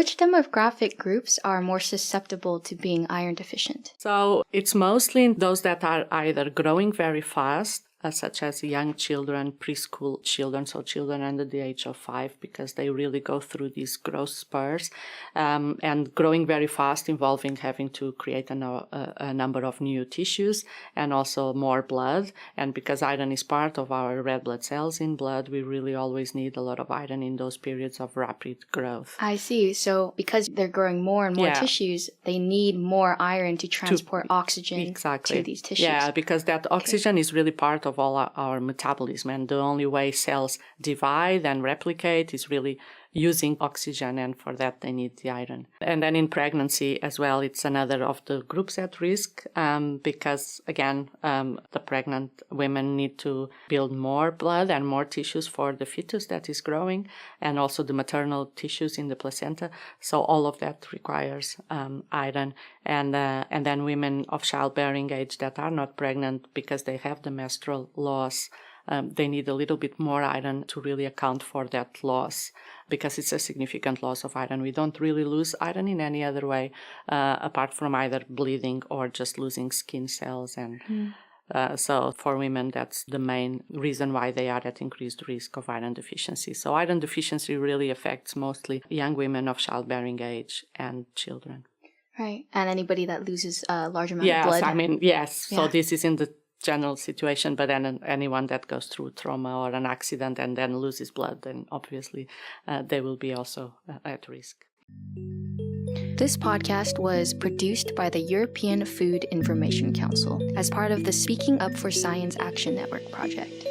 which demographic groups are more susceptible to being iron deficient? So it's mostly those that are either growing very fast, such as young children, preschool children, so children under the age of 5, because they really go through these growth spurs, and growing very fast, involving having to create a number of new tissues and also more blood. And because iron is part of our red blood cells in blood, we really always need a lot of iron in those periods of rapid growth. I see. So because they're growing more and more tissues, they need more iron to transport oxygen to these tissues. Yeah, because that oxygen is really part of all our metabolism, and the only way cells divide and replicate is really using oxygen, and for that they need the iron. And then in pregnancy as well, it's another of the groups at risk, because again, the pregnant women need to build more blood and more tissues for the fetus that is growing, and also the maternal tissues in the placenta. So all of that requires iron. And then women of childbearing age that are not pregnant, because they have the menstrual loss, they need a little bit more iron to really account for that loss, because it's a significant loss of iron. We don't really lose iron in any other way, apart from either bleeding or just losing skin cells. And so for women, that's the main reason why they are at increased risk of iron deficiency. So iron deficiency really affects mostly young women of childbearing age and children. Right. And anybody that loses a large amount of blood. Yes. So this is in the general situation, but then anyone that goes through trauma or an accident and then loses blood, then obviously they will be also at risk. This podcast was produced by the European Food Information Council as part of the Speaking Up for Science Action Network project.